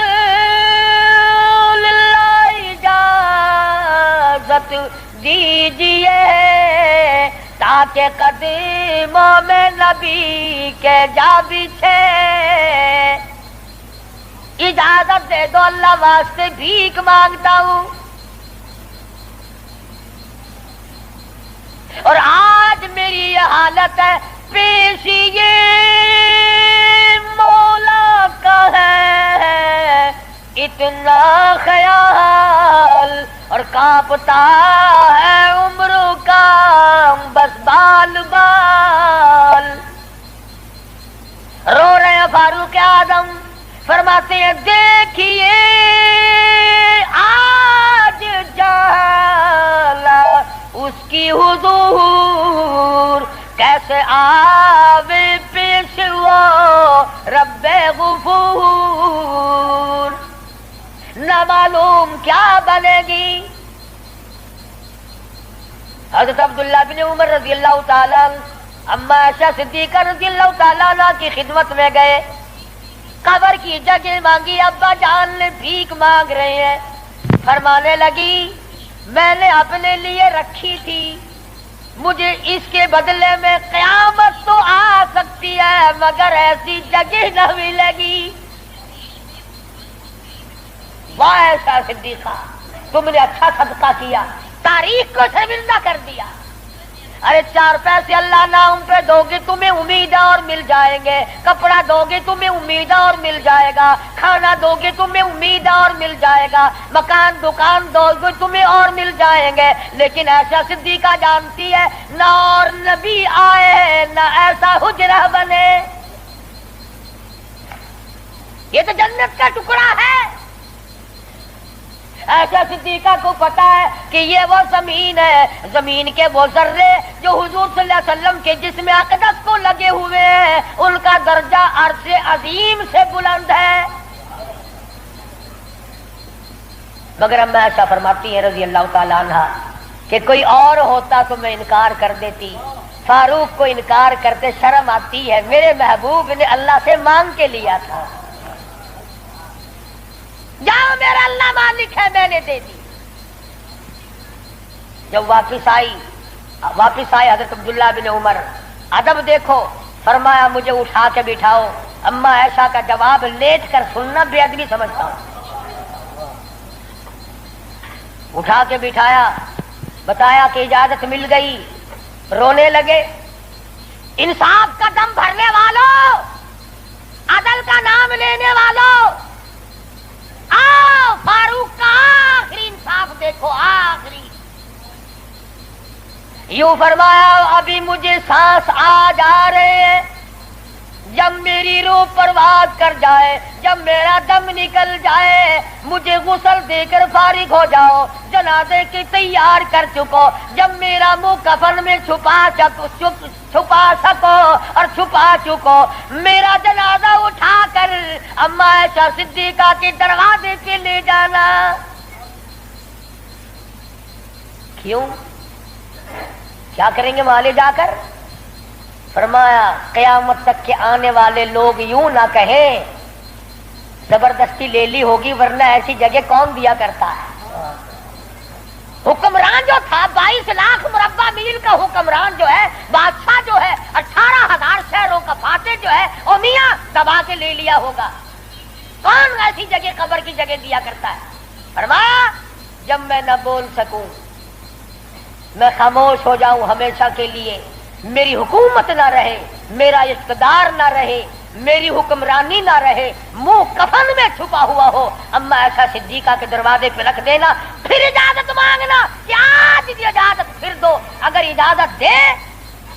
للہ اجازت دیجیے تاکہ قدموں میں نبی کے جا بچھے. اجازت دے دو اللہ واسطے بھیک مانگتا ہوں. اور آج میری یہ حالت ہے پیش یہ اتنا خیال اور کانپتا ہے عمر کا بس بال بال. رو رہے ہیں فاروق اعظم، فرماتے ہیں دیکھیے آج جالا اس کی حضور کیسے آوے پیش وہ رب غفور. نہ معلوم کیا بنے گی. حضرت عبداللہ بن عمر رضی اللہ تعالیٰ اما عائشہ صدیقہ رضی اللہ تعالیٰ عنہ کی خدمت میں گئے، قبر کی جگہ مانگی، ابا جان نے بھیک مانگ رہے ہیں. فرمانے لگی میں نے اپنے لیے رکھی تھی، مجھے اس کے بدلے میں قیامت تو آ سکتی ہے مگر ایسی جگہ نہ ملے گی. واہ عائشہ صدیقہ، تم نے اچھا صدقہ کیا، تاریخ کو شرمندہ کر دیا. ارے 4 پیسے اللہ نام پہ دو گے تمہیں امید اور مل جائیں گے، کپڑا دو گے تمہیں امید اور مل جائے گا، کھانا دو گے تمہیں امید اور مل جائے گا، مکان دکان دو گے تمہیں اور مل جائیں گے. لیکن عائشہ صدیقہ جانتی ہے نہ اور نبی آئے نہ ایسا حجرہ بنے. یہ تو جنت کا ٹکڑا ہے. عائشہ صدیقہ کو پتا ہے کہ یہ وہ زمین ہے، زمین کے وہ ذرے جو حضور صلی اللہ علیہ وسلم کے جسم اقدس کو لگے ہوئے ہیں، ان کا درجہ عرش عظیم سے بلند ہے. مگر اما عائشہ فرماتی ہیں رضی اللہ تعالیٰ عنہ کہ کوئی اور ہوتا تو میں انکار کر دیتی، فاروق کو انکار کرتے شرم آتی ہے، میرے محبوب نے اللہ سے مانگ کے لیا تھا. جاؤ میرا اللہ مالک ہے میں نے دے دی. جب واپس آئی حضرت عبداللہ بن عمر، ادب دیکھو، فرمایا مجھے اٹھا کے بٹھاؤ. اما عائشہ کا جواب لیٹ کر سننا بے ادبی سمجھتا ہوں. اٹھا کے بٹھایا، بتایا کہ اجازت مل گئی. رونے لگے. انصاف کا دم بھرنے والوں، عدل کا نام لینے والوں، آؤ فاروق کا آخری انصاف دیکھو. آخری یوں فرمایا ابھی مجھے سانس آ جا رہے ہیں، جب میری روح پرواز کر جائے، جب میرا دم نکل جائے مجھے غسل دے کر فارغ ہو جاؤ. جنازے کی تیار کر چکو، جب میرا منہ کفن میں چھپا سکو اور چھپا چکو، میرا جنازہ اٹھا کر اما عائشہ صدیقہ کے دروازے پہ لے جانا. کیوں؟ کیا کریں گے وہاں لے جا کر؟ فرمایا قیامت تک کے آنے والے لوگ یوں نہ کہیں زبردستی لے لی ہوگی، ورنہ ایسی جگہ کون دیا کرتا ہے. حکمران جو تھا 22 لاکھ مربع میل کا حکمران جو ہے، بادشاہ جو ہے 18,000 شہروں کا فاتح جو ہے، او میاں دبا کے لے لیا ہوگا. کون ایسی جگہ قبر کی جگہ دیا کرتا ہے؟ فرمایا جب میں نہ بول سکوں، میں خاموش ہو جاؤں ہمیشہ کے لیے، میری حکومت نہ رہے، میرا اقتدار نہ رہے، میری حکمرانی نہ رہے، منہ کفن میں چھپا ہوا ہو، اما عائشہ صدیقہ کے دروازے پہ رکھ دینا، پھر اجازت مانگنا کہ آج کی اجازت پھر دو. اگر اجازت دے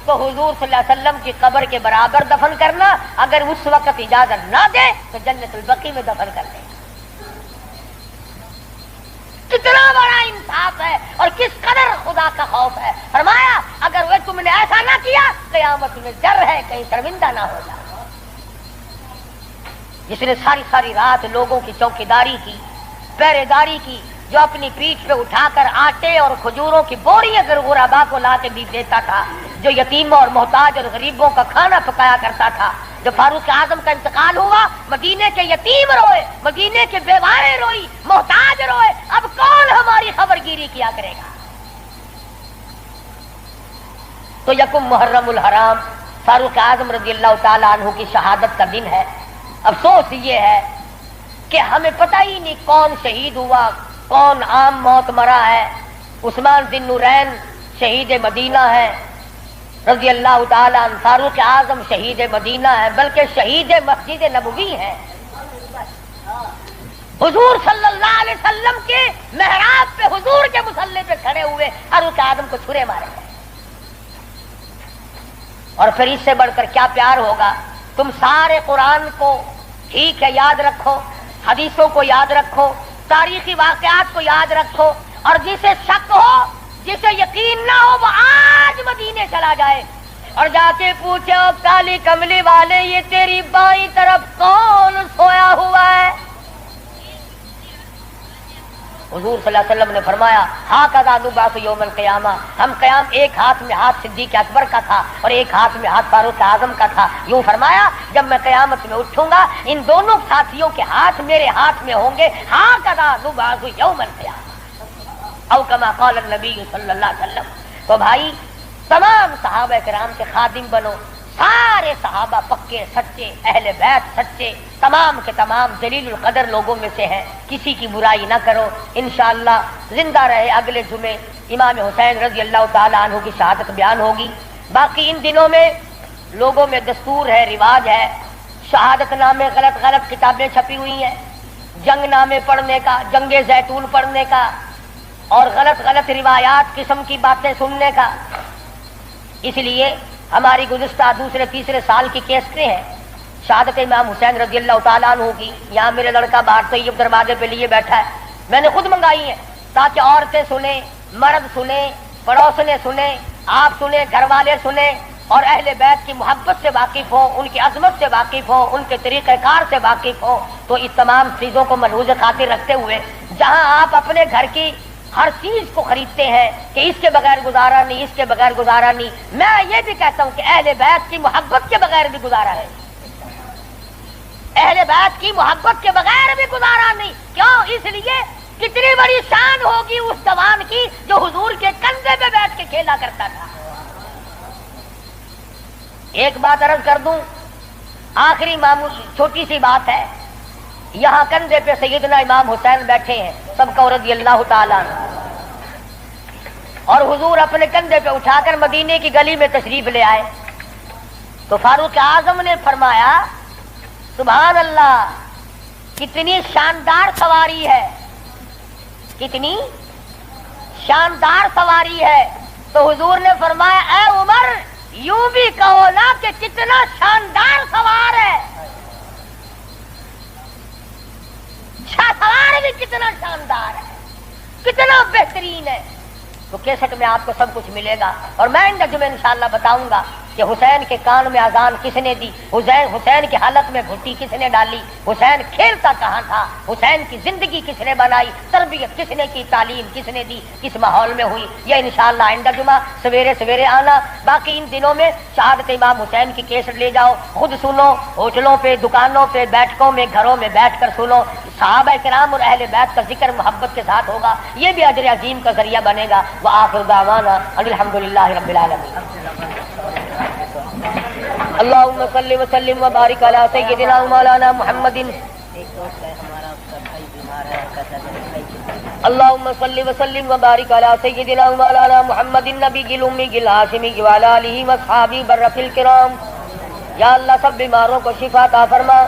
تو حضور صلی اللہ علیہ وسلم کی قبر کے برابر دفن کرنا، اگر اس وقت اجازت نہ دے تو جنت البقیع میں دفن کر دینا. کتنا بڑا انصاف ہے اور کس قدر خدا کا خوف ہے. فرمایا اگر وہ تم نے ایسا نہ کیا قیامت میں ڈر ہے کہیں شرمندہ نہ ہو جائے. جس نے ساری رات لوگوں کی چوکیداری کی، پہرے داری کی، جو اپنی پیٹھ پہ اٹھا کر آٹے اور کھجوروں کی بوری اگر غربا کو لا کے بھی دیتا تھا، جو یتیموں اور محتاج اور غریبوں کا کھانا پکایا کرتا تھا. جب فاروق اعظم کا انتقال ہوا مدینے کے یتیم روئے، مدینے کے بیوائیں روئی، محتاج روئے. اب کون ہماری خبر گیری کیا کرے گا؟ تو یکم محرم الحرام فاروق اعظم رضی اللہ تعالیٰ عنہ کی شہادت کا دن ہے. افسوس یہ ہے کہ ہمیں پتہ ہی نہیں کون شہید ہوا، کون عام موت مرا ہے. عثمان ذی النورین شہید مدینہ ہے رضی اللہ تعالیٰ عنہ. فاروق اعظم شہید مدینہ ہے، بلکہ شہید مسجد نبوی ہے. حضور صلی اللہ علیہ وسلم کے محراب پہ حضور کے مصلی پہ کھڑے ہوئے فاروق اعظم کو چھرے مارے گئے. اور پھر اس سے بڑھ کر کیا پیار ہوگا. تم سارے قرآن کو ٹھیک ہے یاد رکھو، حدیثوں کو یاد رکھو، تاریخی واقعات کو یاد رکھو، اور جسے شک ہو، جسے یقین نہ ہو، وہ آج مدینے چلا جائے اور جا کے پوچھے او کالی کملی والے یہ تیری بائیں طرف کون سویا ہوا ہے؟ حضور صلی اللہ علیہ وسلم نے فرمایا ہاکذا نبعث یوم القیامہ، ہم قیام ایک ہاتھ میں ہاتھ صدیق اکبر کا تھا اور ایک ہاتھ میں ہاتھ فاروق اعظم کا تھا. یوں فرمایا جب میں قیامت میں اٹھوں گا ان دونوں ساتھیوں کے ہاتھ میرے ہاتھ میں ہوں گے. ہاکذا نبعث یوم القیامہ او کما قال النبی صلی اللہ علیہ وسلم. تو بھائی تمام صحابہ کرام کے خادم بنو، سارے صحابہ پکے سچے، اہل بیت سچے، تمام کے تمام جلیل القدر لوگوں میں سے ہیں. کسی کی برائی نہ کرو. انشاءاللہ زندہ رہے اگلے جمعے امام حسین رضی اللہ تعالیٰ عنہ کی شہادت بیان ہوگی. باقی ان دنوں میں لوگوں میں دستور ہے، رواج ہے، شہادت نامے غلط غلط کتابیں چھپی ہوئی ہیں، جنگ نامے پڑھنے کا، جنگ زیتون پڑھنے کا، اور غلط غلط روایات قسم کی باتیں سننے کا. اس لیے ہماری گزشتہ دوسرے تیسرے سال کی کیسٹیں ہیں شہادت امام حسین رضی اللہ تعالیٰ عنہ کی. یہاں میرے لڑکا باہر طیب دروازے پہ لیے بیٹھا ہے، میں نے خود منگائی ہیں تاکہ عورتیں سنیں، مرد سنیں، پڑوسنے سنیں، آپ سنیں، گھر والے سنیں، اور اہل بیت کی محبت سے واقف ہوں، ان کی عظمت سے واقف ہوں، ان کے طریقہ کار سے واقف ہوں. تو اس تمام چیزوں کو ملحوظ خاطر رکھتے ہوئے جہاں آپ اپنے گھر کی ہر چیز کو خریدتے ہیں کہ اس کے بغیر گزارا نہیں، اس کے بغیر گزارا نہیں، میں یہ بھی کہتا ہوں کہ اہل بیت کی محبت کے بغیر بھی گزارا ہے، اہل بیت کی محبت کے بغیر بھی گزارا نہیں. کیوں؟ اس لیے کتنی بڑی شان ہوگی اس جوان کی جو حضور کے کندھے پہ بیٹھ کے کھیلا کرتا تھا. ایک بات عرض کر دوں، آخری معمول چھوٹی سی بات ہے. یہاں کندھے پہ سیدنا امام حسین بیٹھے ہیں سب کا رضی اللہ تعالیٰ عنہ، اور حضور اپنے کندھے پہ اٹھا کر مدینے کی گلی میں تشریف لے آئے. تو فاروق اعظم نے فرمایا سبحان اللہ، کتنی شاندار سواری ہے، کتنی شاندار سواری ہے. تو حضور نے فرمایا اے عمر یوں بھی کہو نا کہ کتنا شاندار سوار ہے، سوار بھی کتنا شاندار ہے، کتنا بہترین ہے. تو کیسٹ میں آپ کو سب کچھ ملے گا، اور میں جمعے انشاءاللہ بتاؤں گا کہ حسین کے کان میں اذان کس نے دی، حسین کے حلق میں گھٹی کس نے ڈالی، حسین کھیلتا کہاں تھا، حسین کی زندگی کس نے بنائی، تربیت کس نے کی، تعلیم کس نے دی، کس ماحول میں ہوئی. یہ انشاءاللہ آئندہ جمعہ سویرے سویرے آنا. باقی ان دنوں میں شہادت امام حسین کی کیسٹ لے جاؤ، خود سنو، ہوٹلوں پہ، دکانوں پہ، بیٹھکوں میں، گھروں میں بیٹھ کر سنو. صحابہ کرام اور اہل بیت کا ذکر محبت کے ساتھ ہوگا، یہ بھی اجر عظیم کا ذریعہ بنے گا. وآخر دعوانا الحمدللہ رب العالمین. اللہم صلی وسلم وبارک علی سیدنا مولانا محمد. اللہم صلی وسلم وبارک علی سیدنا مولانا محمد النبی الامی الہاشمی وعلی آلہ واصحابہ برۃ الکرام. یا اللہ سب بیماروں کو شفا عطا فرما.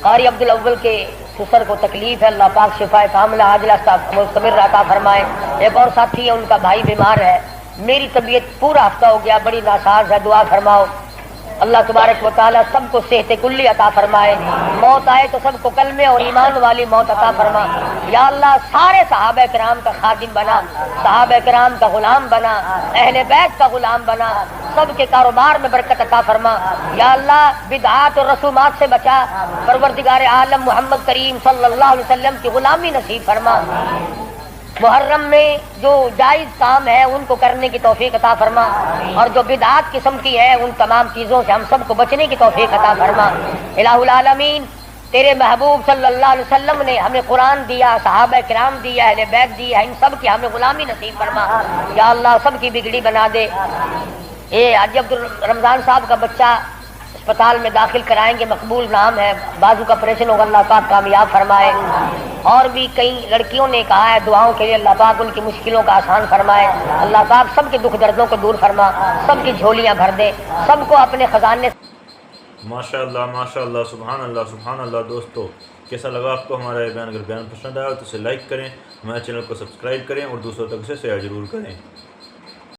قاری عبد الاول کے سسر کو تکلیف ہے، اللہ پاک شفا کاملہ عاجلہ مستمر عطا فرمائے. ایک اور ساتھی ہے ان کا بھائی بیمار ہے، میری طبیعت پورا ہفتہ ہو گیا بڑی ناساز ہے، دعا فرماؤ. اللہ تبارک و تعالیٰ سب کو صحت کلی عطا فرمائے. موت آئے تو سب کو کلمے اور ایمان والی موت عطا فرما. یا اللہ سارے صحابہ کرام کا خادم بنا، صحابہ کرام کا غلام بنا، اہل بیت کا غلام بنا، سب کے کاروبار میں برکت عطا فرما. یا اللہ بدعات اور رسومات سے بچا. پروردگار عالم محمد کریم صلی اللہ علیہ وسلم کی غلامی نصیب فرما. محرم میں جو جائز کام ہے ان کو کرنے کی توفیق عطا فرما، اور جو بدعات قسم کی ہے ان تمام چیزوں سے ہم سب کو بچنے کی توفیق عطا فرما. الہ العالمین تیرے محبوب صلی اللہ علیہ وسلم نے ہمیں قرآن دیا، صحابہ کرام دیا، اہل بیت دیا، ان سب کی ہمیں غلامی نصیب فرما. یا اللہ سب کی بگڑی بنا دے. یہ حاجی عبد الرمضان صاحب کا بچہ اسپتال میں داخل کرائیں گے، مقبول نام ہے، بازو کا آپریشن ہوگا، اللہ پاک کامیاب فرمائے. اور بھی کئی لڑکیوں نے کہا ہے دعاؤں کے لیے، اللہ پاک ان کی مشکلوں کا آسان فرمائے. اللہ پاک سب کے دکھ دردوں کو دور فرما، سب کی جھولیاں بھر دے، سب کو اپنے خزانے ماشاء اللہ سبحان اللہ دوستو، کیسا لگا آپ کو ہمارا یہ بیان؟ اگر بیان پسند آیا تو اسے لائک کریں، ہمارے چینل کو سبسکرائب کریں اور دوسروں تک اسے شیئر ضرور کریں۔